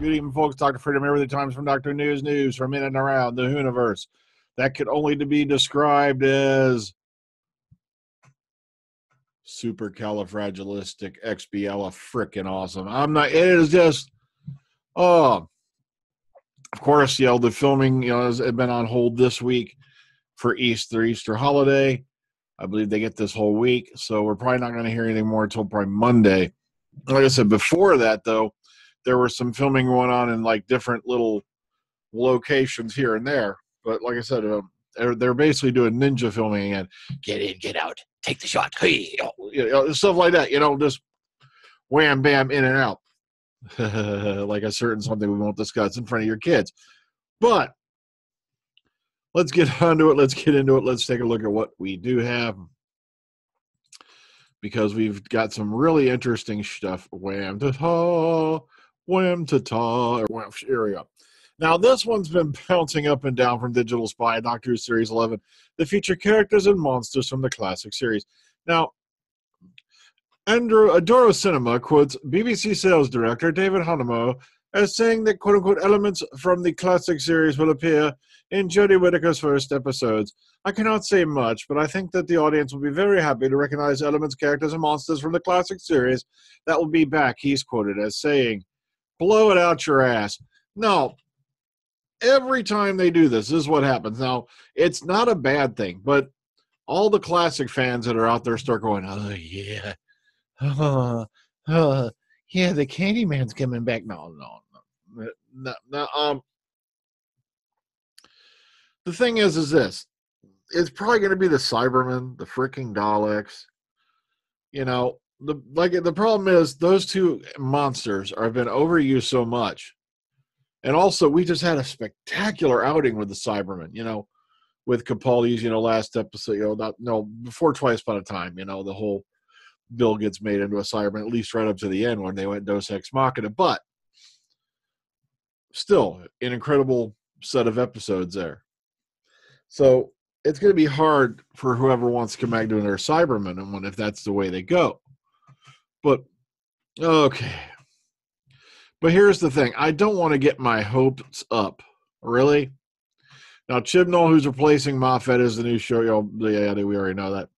Good evening, folks. Dr. Freedom, everything times from Dr. News from in and around the universe. That could only be described as supercalifragilisticexpialidocious. Awesome. It is just, of course, the filming, has been on hold this week for Easter holiday. I believe they get this whole week, so we're probably not going to hear anything more until probably Monday. Like I said, before that, though, there was some filming going on in like different little locations here and there. But like I said, they're basically doing ninja filming and get in, get out, take the shot, hey, stuff like that. Just wham, bam, in and out, like a certain something we won't discuss in front of your kids. But let's get onto it. Let's get into it. Let's take a look at what we do have, because we've got some really interesting stuff. Wham ta ta, wham ta ta. Here we go. Now, this one's been bouncing up and down from Digital Spy, Doctor Who Series 11, that feature characters and monsters from the classic series. Now, Adoro Cinema quotes BBC sales director David Hanemo as saying that, quote-unquote, elements from the classic series will appear in Jodie Whittaker's first episodes. I cannot say much, but I think that the audience will be very happy to recognize elements, characters, and monsters from the classic series that will be back, he's quoted as saying. Blow it out your ass. No. Every time they do this is what happens. Now, it's not a bad thing, but all the classic fans that are out there start going, oh, yeah. Yeah, the Candyman's coming back. No. The thing is this. It's probably going to be the Cybermen, the freaking Daleks. The problem is those two monsters have been overused so much. And also, we just had a spectacular outing with the Cybermen, with Capaldi's, last episode, before Twice Upon a Time, the whole Bill gets made into a Cyberman, at least right up to the end when they went Deus Ex Machina. But still, an incredible set of episodes there. So it's going to be hard for whoever wants to come back doing their Cybermen and if that's the way they go. But, okay. But here's the thing. I don't want to get my hopes up. Really? Now, Chibnall, who's replacing Moffat as the new show, we already know that.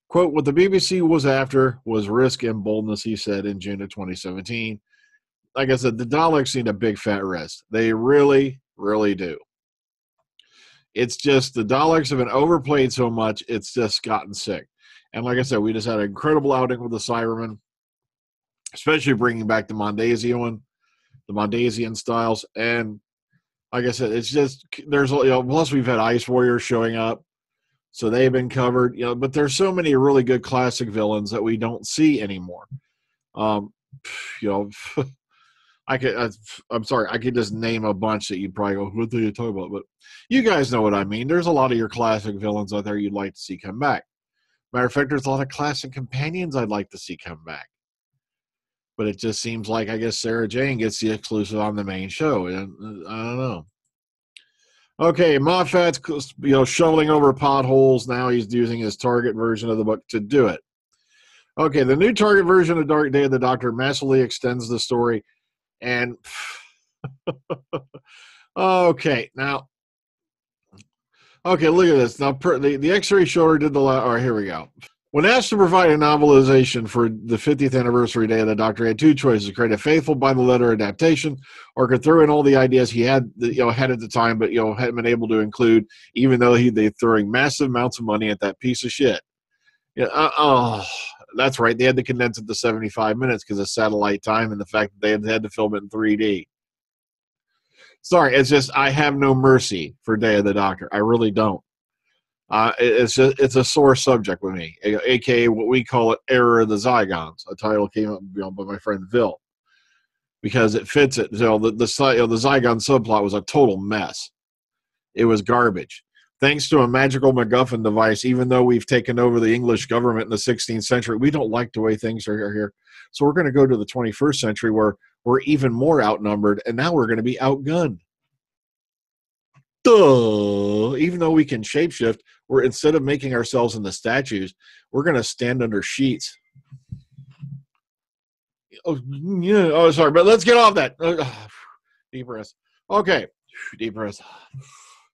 Quote, what the BBC was after was risk and boldness, he said in June of 2017. Like I said, the Daleks need a big fat rest. They really, really do. It's just the Daleks have been overplayed so much, it's just gotten sick. And like I said, we just had an incredible outing with the Cybermen, especially bringing back the Mondasian one. The Mondasian styles, and like I said, it's just there's plus we've had Ice Warriors showing up, so they've been covered. But there's so many really good classic villains that we don't see anymore. I'm sorry, I could just name a bunch that you'd probably go, what are you talking about? But you guys know what I mean. There's a lot of your classic villains out there you'd like to see come back. Matter of fact, there's a lot of classic companions I'd like to see come back. But it just seems like, I guess, Sarah Jane gets the exclusive on the main show. And I don't know. Okay, Moffat's, shoveling over potholes. Now he's using his Target version of the book to do it. Okay, the new Target version of Dark Day of the Doctor massively extends the story. And, okay, now, okay, look at this. Now, the X-ray shower did all right, here we go. When asked to provide a novelization for the 50th anniversary Day of the Doctor, he had two choices: create a faithful by-the-letter adaptation, or could throw in all the ideas he had, had at the time, but hadn't been able to include, even though they're throwing massive amounts of money at that piece of shit. That's right. They had to condense it to 75 minutes because of satellite time and the fact that they had to film it in 3D. Sorry, it's just I have no mercy for Day of the Doctor. I really don't. It's a sore subject with me, aka what we call it, Error of the Zygons. A title came up by my friend Bill because it fits it. The Zygon subplot was a total mess. It was garbage. Thanks to a magical MacGuffin device, even though we've taken over the English government in the 16th century, we don't like the way things are here. So we're going to go to the 21st century where we're even more outnumbered, and now we're going to be outgunned. Duh. Even though we can shapeshift, we're, instead of making ourselves into statues, we're going to stand under sheets. Oh, yeah. Oh, sorry, but let's get off that. Deep breath. Okay. Deep breath.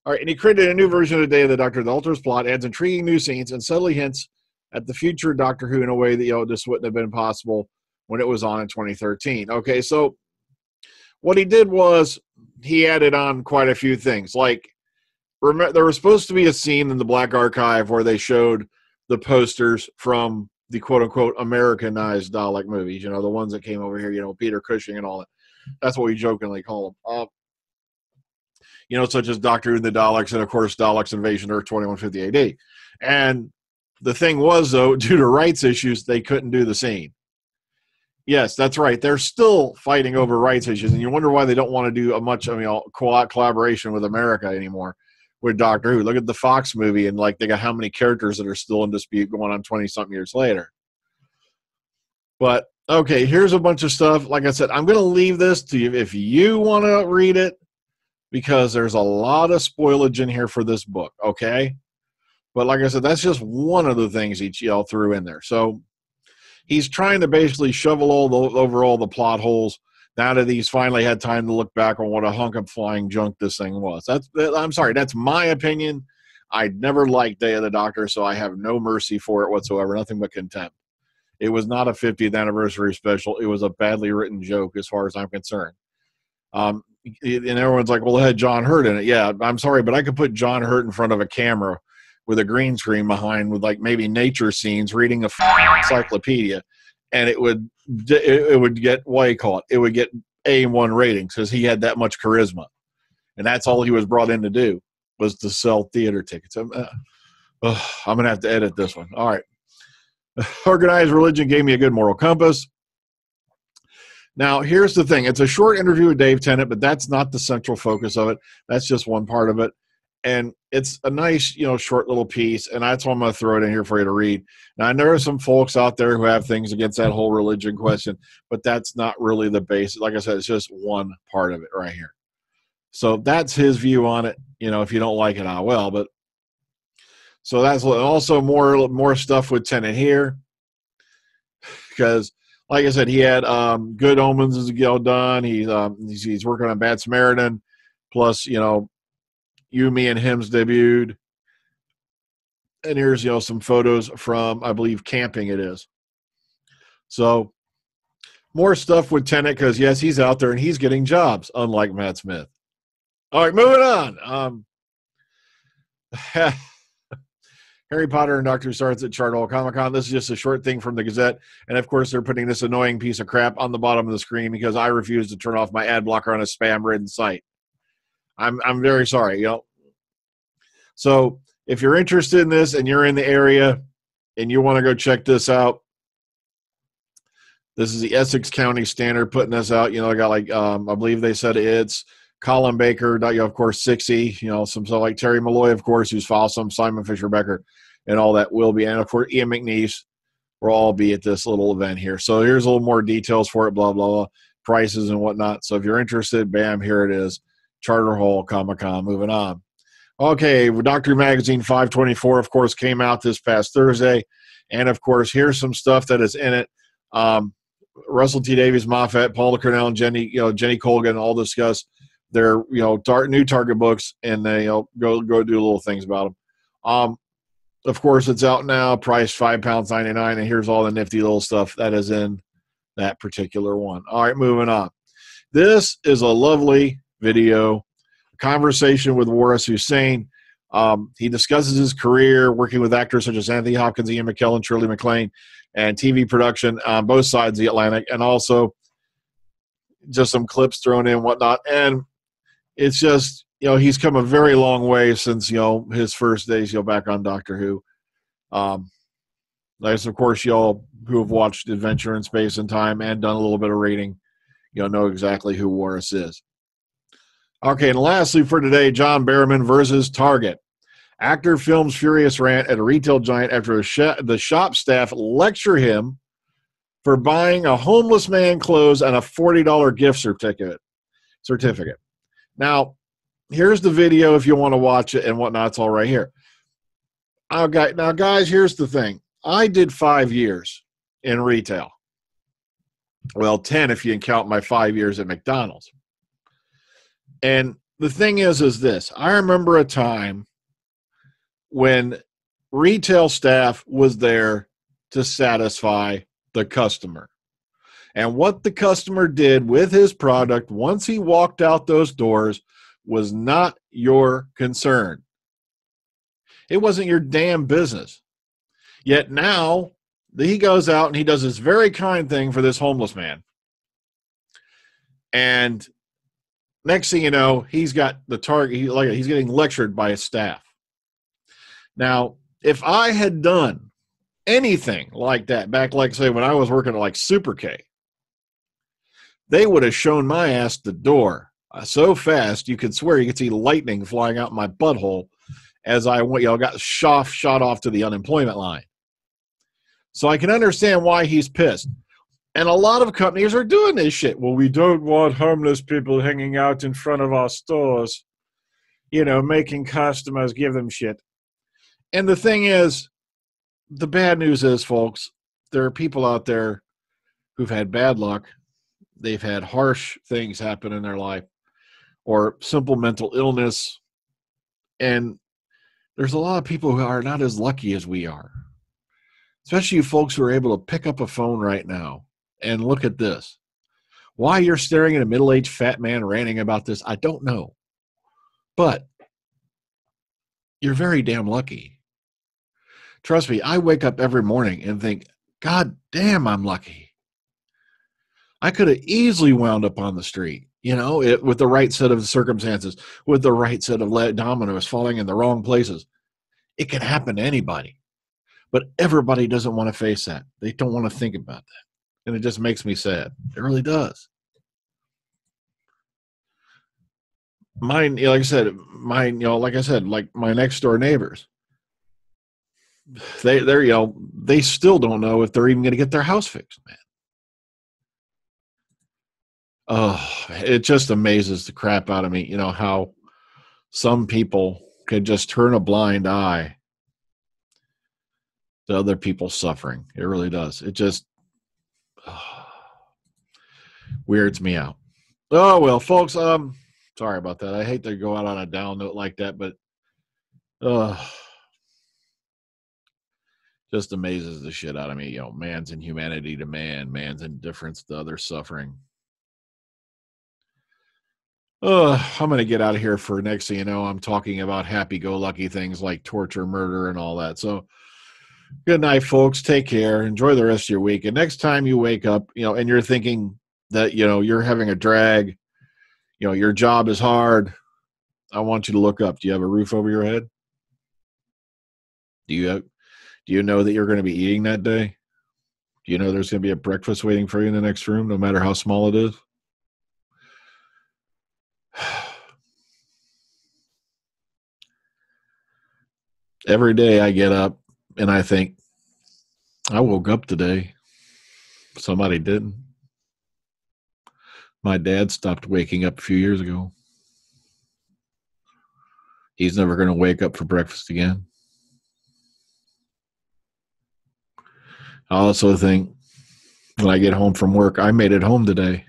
All right. And he created a new version of Day of the Doctor that alters plot, adds intriguing new scenes, and subtly hints at the future Doctor Who in a way that, this wouldn't have been possible when it was on in 2013. Okay. So what he did was he added on quite a few things. Like, remember, there was supposed to be a scene in the Black Archive where they showed the posters from the quote-unquote Americanized Dalek movies, the ones that came over here, Peter Cushing and all that. That's what we jokingly call them. Such as Doctor Who and the Daleks, and, of course, Daleks Invasion Earth 2150 AD. And the thing was, though, due to rights issues, they couldn't do the scene. Yes, that's right. They're still fighting over rights issues, and you wonder why they don't want to do collaboration with America anymore with Doctor Who. Look at the Fox movie, and they got how many characters that are still in dispute going on 20-something years later. But, okay, here's a bunch of stuff. Like I said, I'm going to leave this to you if you want to read it, because there's a lot of spoilage in here for this book, okay? But like I said, that's just one of the things he threw in there. So he's trying to basically shovel over all the plot holes now that he's finally had time to look back on what a hunk of flying junk this thing was. I'm sorry, that's my opinion. I never liked Day of the Doctor, so I have no mercy for it whatsoever, nothing but contempt. It was not a 50th anniversary special. It was a badly written joke as far as I'm concerned. And everyone's like, well, it had John Hurt in it. Yeah, I'm sorry, but I could put John Hurt in front of a camera with a green screen behind with maybe nature scenes reading a encyclopedia, and it would get, what do you call it? It would get A1 ratings because he had that much charisma. And that's all he was brought in to do, was to sell theater tickets. I'm going to have to edit this one. All right. Organized religion gave me a good moral compass. Now, here's the thing. It's a short interview with Dave Tennant, but that's not the central focus of it. That's just one part of it. And it's a nice, short little piece, and that's why I'm going to throw it in here for you to read. Now, I know there are some folks out there who have things against that whole religion question, but that's not really the base. Like I said, it's just one part of it right here. So that's his view on it. If you don't like it, I will. But so that's also more stuff with Tennant here, because, like I said, he had Good Omens as done. He's working on Bad Samaritan, plus You, Me, and Him's debuted. And here's, some photos from, I believe, camping it is. So more stuff with Tennant, because, yes, he's out there and he's getting jobs, unlike Matt Smith. All right, moving on. Harry Potter and Doctor Who starts at Charterhall Comic-Con. This is just a short thing from the Gazette. And, of course, they're putting this annoying piece of crap on the bottom of the screen because I refuse to turn off my ad blocker on a spam-ridden site. I'm very sorry. So if you're interested in this and you're in the area and you want to go check this out, this is the Essex County Standard putting this out. I got I believe they said it's Colin Baker, of course, 60, some like Terry Malloy, of course, who's Fossum, Simon Fisher Becker, and all that will be. And, of course, Ian McNeice will all be at this little event here. So here's a little more details for it, blah, blah, blah, prices and whatnot. So if you're interested, bam, here it is. Charterhall Comic-Con. Moving on. Okay, Doctor Who Magazine 524, of course, came out this past Thursday. And, of course, here's some stuff that is in it. Russell T. Davies, Moffat, Paula Cornell, and Jenny Colgan all discuss their, new Target books, and they go do little things about them. Of course, it's out now, priced £5.99, and here's all the nifty little stuff that is in that particular one. All right, moving on. This is a lovely video, conversation with Warus Hussein. He discusses his career working with actors such as Anthony Hopkins, Ian McKellen, Shirley MacLaine, and TV production on both sides of the Atlantic, and also just some clips thrown in, whatnot. And it's just, he's come a very long way since, his first days, back on Doctor Who. Of course, y'all who have watched Adventure in Space and Time and done a little bit of reading, know exactly who Warus is. Okay, and lastly for today, John Barrowman versus Target. Actor films furious rant at a retail giant after the shop staff lecture him for buying a homeless man clothes and a $40 gift certificate. Now, here's the video if you want to watch it and whatnot. It's all right here. Okay, now, guys, here's the thing. I did 5 years in retail. Well, 10 if you count my 5 years at McDonald's. And the thing is this. I remember a time when retail staff was there to satisfy the customer. And what the customer did with his product once he walked out those doors was not your concern. It wasn't your damn business. Yet now he goes out and he does this very kind thing for this homeless man. And next thing you know, he's got the target. He's getting lectured by his staff. Now, if I had done anything like that back, like say when I was working at like Super K, they would have shown my ass the door so fast you could swear you could see lightning flying out my butthole as I got shot off to the unemployment line. So I can understand why he's pissed. And a lot of companies are doing this shit. Well, we don't want homeless people hanging out in front of our stores, making customers give them shit. And the thing is, the bad news is, folks, there are people out there who've had bad luck. They've had harsh things happen in their life or simple mental illness. And there's a lot of people who are not as lucky as we are, especially you folks who are able to pick up a phone right now and look at this. Why you're staring at a middle-aged fat man ranting about this, I don't know. But you're very damn lucky. Trust me, I wake up every morning and think, God damn, I'm lucky. I could have easily wound up on the street, with the right set of circumstances, with the right set of dominoes falling in the wrong places. It can happen to anybody. But everybody doesn't want to face that. They don't want to think about that. And it just makes me sad. It really does. Mine, like I said, like my next door neighbors, they still don't know if they're even going to get their house fixed, man. Oh, it just amazes the crap out of me, how some people can just turn a blind eye to other people's suffering. It really does. It just weirds me out. Oh, well, folks, sorry about that. I hate to go out on a down note like that, but just amazes the shit out of me. Man's inhumanity to man, man's indifference to other suffering. I'm going to get out of here for next thing you know, I'm talking about happy-go-lucky things like torture, murder, and all that. So good night, folks. Take care. Enjoy the rest of your week. And next time you wake up, and you're thinking that, you're having a drag, your job is hard, I want you to look up. Do you have a roof over your head? Do you know that you're going to be eating that day? Do you know there's going to be a breakfast waiting for you in the next room, no matter how small it is? Every day I get up and I think, I woke up today. Somebody didn't. My dad stopped waking up a few years ago. He's never going to wake up for breakfast again. I also think when I get home from work, I made it home today.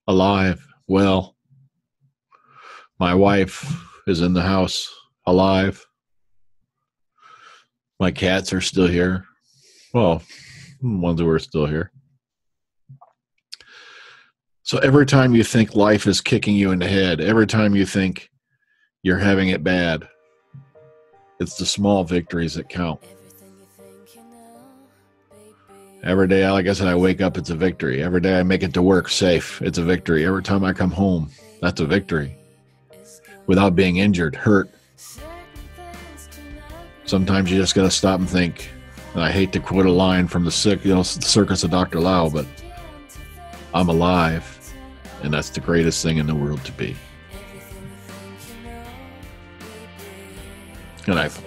Alive. Well, my wife is in the house. Alive. My cats are still here. Well, ones who are still here. So every time you think life is kicking you in the head, every time you think you're having it bad, it's the small victories that count. Every day, like I said, I wake up, it's a victory. Every day I make it to work safe, it's a victory. Every time I come home, that's a victory. Without being injured, hurt. Sometimes you just got to stop and think. And I hate to quote a line from the Circus of Dr. Lau, but I'm alive, and that's the greatest thing in the world to be. Good night.